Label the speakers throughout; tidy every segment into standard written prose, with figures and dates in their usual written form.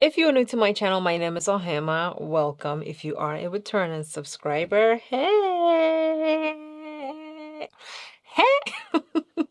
Speaker 1: If you're new to my channel, my name is Ohemaa. Welcome. If you are a returning subscriber, hey! Hey!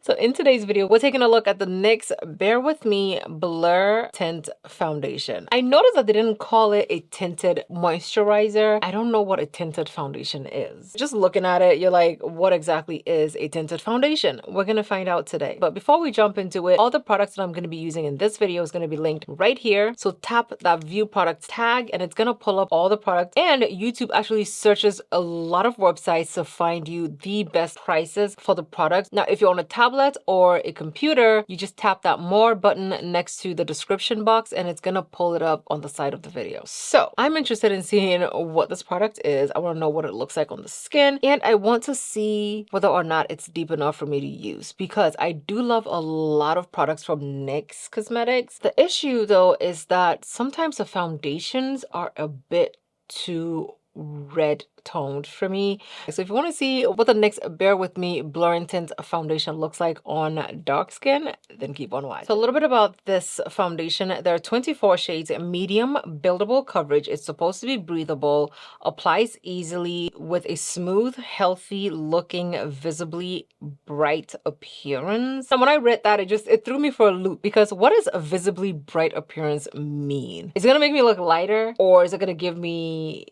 Speaker 1: So in today's video, we're taking a look at the NYX Bear With Me Blur Tint Foundation. I noticed that they didn't call it a tinted moisturizer. I don't know what a tinted foundation is. Just looking at it, you're like, what exactly is a tinted foundation? We're gonna find out today. But before we jump into it, all the products that I'm gonna be using in this video is gonna be linked right here. So tap that view products tag and it's gonna pull up all the products. And YouTube actually searches a lot of websites to find you the best prices for the products. Now, if you're on a tablet or a computer, you just tap that more button next to the description box and it's gonna pull it up on the side of the video. So I'm interested in seeing what this product is. I want to know what it looks like on the skin, and I want to see whether or not it's deep enough for me to use, because I do love a lot of products from NYX Cosmetics. The issue though is that sometimes the foundations are a bit too red toned for me. So if you want to see what the NYX Bear With Me Blur Tint Foundation looks like on dark skin, then keep on watching. So a little bit about this foundation. There are 24 shades, medium buildable coverage. It's supposed to be breathable, applies easily with a smooth, healthy looking, visibly bright appearance. And when I read that, it threw me for a loop, because what does a visibly bright appearance mean? Is it gonna make me look lighter, or is it gonna give me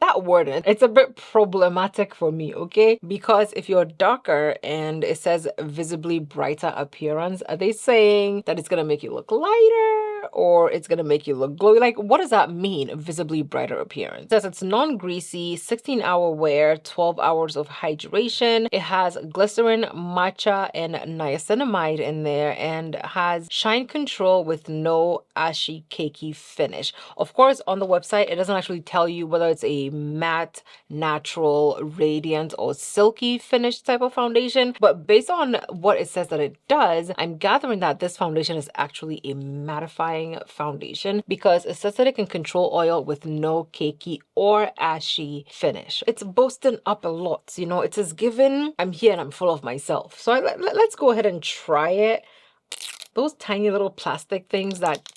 Speaker 1: that word? It's a bit problematic for me, okay? Because if you're darker and it says visibly brighter appearance, are they saying that it's gonna make you look lighter or it's gonna make you look glowy? Like, what does that mean, visibly brighter appearance? It says it's non-greasy, 16-hour wear, 12 hours of hydration. It has glycerin, matcha, and niacinamide in there, and has shine control with no ashy, cakey finish. Of course, on the website, it doesn't actually tell you whether it's a matte, natural, radiant, or silky finish type of foundation, but based on what it says that it does, I'm gathering that this foundation is actually a mattifying foundation, because it says that it can control oil with no cakey or ashy finish. It's boasting up a lot, you know. It is given, I'm here and I'm full of myself. So let's go ahead and try it. Those tiny little plastic things that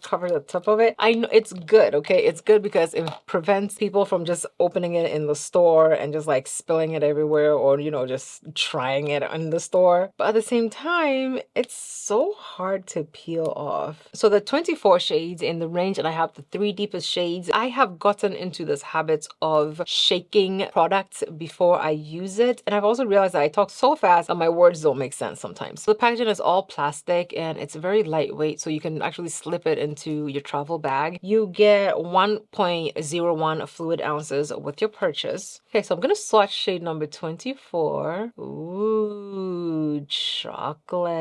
Speaker 1: cover the top of it, I know it's good, okay? It's good because it prevents people from just opening it in the store and just like spilling it everywhere, or, you know, just trying it in the store. But at the same time, it's so hard to peel off. So the 24 shades in the range, and I have the 3 deepest shades. I have gotten into this habit of shaking products before I use it, and I've also realized that I talk so fast and my words don't make sense sometimes. So the packaging is all plastic and it's very lightweight, so you can actually slip it into your travel bag. You get 1.01 fluid ounces with your purchase. Okay, so I'm gonna swatch shade number 24. Ooh, chocolate.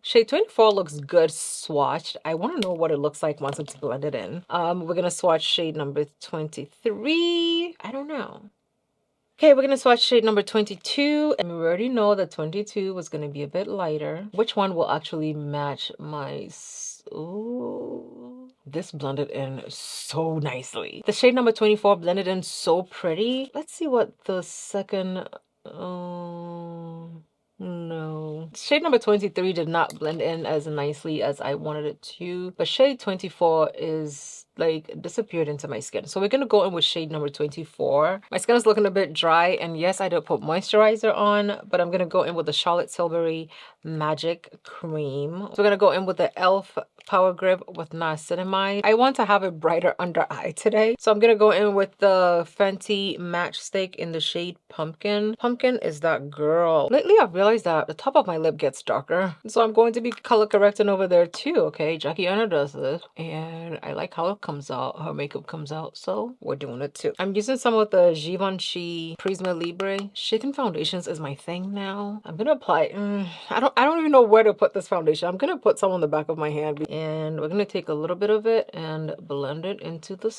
Speaker 1: Shade 24 looks good swatched. I want to know what it looks like once it's blended in. We're gonna swatch shade number 23. I don't know. Okay, we're gonna swatch shade number 22, and we already know that 22 was gonna be a bit lighter. Which one will actually match my... Ooh, this blended in so nicely. The shade number 24 blended in so pretty. Let's see what the second... no. Shade number 23 did not blend in as nicely as I wanted it to, but shade 24 is like disappeared into my skin. So we're gonna go in with shade number 24. My skin is looking a bit dry, and yes, I did put moisturizer on, but I'm gonna go in with the Charlotte Tilbury Magic Cream. So we're gonna go in with the e.l.f. Power Grip with niacinamide. I want to have a brighter under eye today, so I'm gonna go in with the Fenty Matchstick in the shade Pumpkin. Pumpkin is that girl. Lately, I've realized that the top of my lip gets darker, so I'm going to be color correcting over there too, okay? Jackie Anna does this, and I like how it comes out, her makeup comes out, so we're doing it too. I'm using some of the Givenchy Prisma Libre. Shaking foundations is my thing now. I'm gonna apply, I don't even know where to put this foundation. I'm gonna put some on the back of my hand, and we're gonna take a little bit of it and blend it into the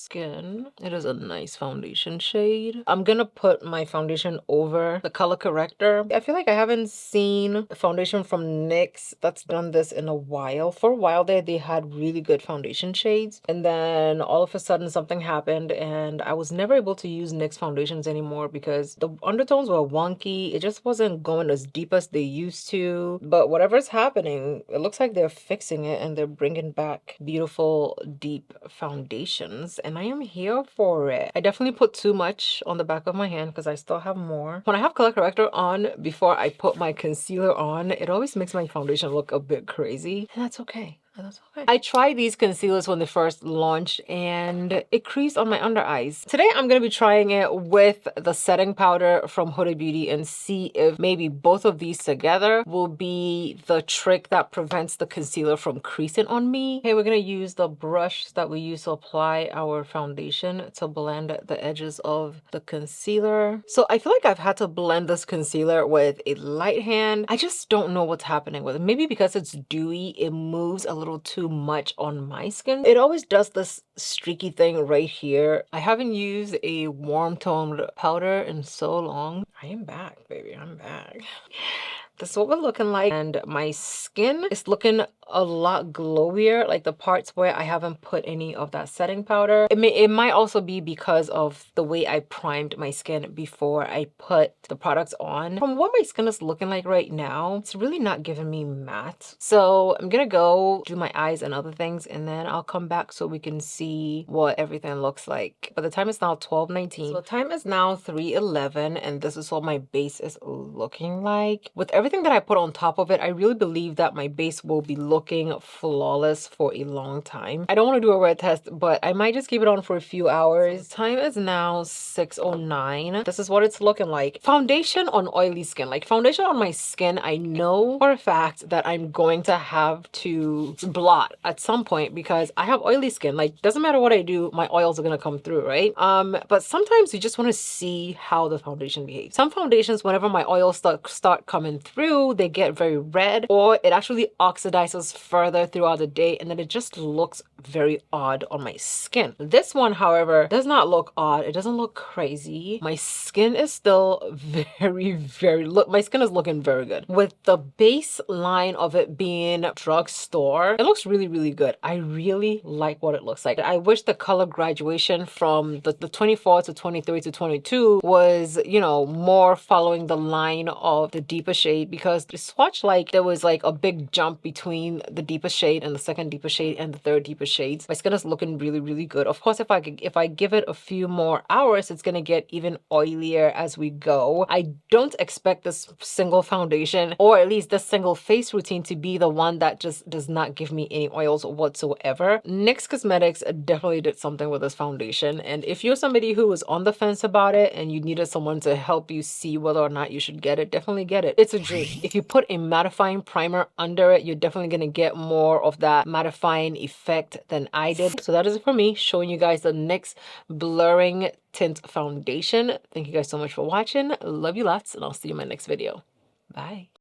Speaker 1: skin. It is a nice foundation shade. I'm gonna put my foundation over the color corrector. I feel like I haven't seen a foundation from NYX that's done this in a while. For a while there, they had really good foundation shades. And then all of a sudden something happened and I was never able to use NYX foundations anymore because the undertones were wonky. It just wasn't going as deep as they used to. But whatever's happening, it looks like they're fixing it and they're bringing back beautiful deep foundations, and I am here for it. I definitely put too much on the back of my hand because I still have more. When I have color corrector on before I put my concealer on, it always makes my foundation look a bit crazy, and that's okay. That's okay. I tried these concealers when they first launched and it creased on my under eyes. Today I'm going to be trying it with the setting powder from Huda Beauty and see if maybe both of these together will be the trick that prevents the concealer from creasing on me. Okay, we're going to use the brush that we use to apply our foundation to blend the edges of the concealer. So I feel like I've had to blend this concealer with a light hand. I just don't know what's happening with it. Maybe because it's dewy, it moves a little too much on my skin. It always does this streaky thing right here. I haven't used a warm toned powder in so long. I am back, baby. I'm back. This is what we're looking like, and my skin is looking a lot glowier, like the parts where I haven't put any of that setting powder. It might also be because of the way I primed my skin before I put the products on. From what my skin is looking like right now, it's really not giving me matte. So I'm gonna go do my eyes and other things, and then I'll come back so we can see what everything looks like. But the time is now 12:19. So the time is now 3:11, and this is what my base is looking like. With everything that I put on top of it, I really believe that my base will be looking flawless for a long time. I don't want to do a red test, but I might just keep it on for a few hours. So time is now 6:09. This is what it's looking like. Foundation on oily skin. Like foundation on my skin, I know for a fact that I'm going to have to blot at some point because I have oily skin. Like doesn't matter what I do, my oils are gonna come through, right? But sometimes you just want to see how the foundation behaves. Some foundations, whenever my oils start coming through, they get very red, or it actually oxidizes further throughout the day, and then it just looks very odd on my skin. This one, however, does not look odd. It doesn't look crazy. My skin is still my skin is looking very good. With the baseline of it being drugstore, it looks really good. I really like what it looks like. I wish the color graduation from the 24 to 23 to 22 was, you know, more following the line of the deeper shade, because the swatch, like there was like a big jump between the deepest shade and the second deepest shade and the third deepest shades. My skin is looking really good. Of course, if I give it a few more hours, it's gonna get even oilier as we go. I don't expect this single foundation, or at least this single face routine, to be the one that just does not give me any oils whatsoever. NYX Cosmetics definitely did something with this foundation, and if you're somebody who was on the fence about it and you needed someone to help you see whether or not you should get it, definitely get it. It's a dream. If you put a mattifying primer under it, you're definitely gonna get more of that mattifying effect than I did. So that is it for me, showing you guys the NYX Blurring Tint Foundation. Thank you guys so much for watching. Love you lots, and I'll see you in my next video. Bye.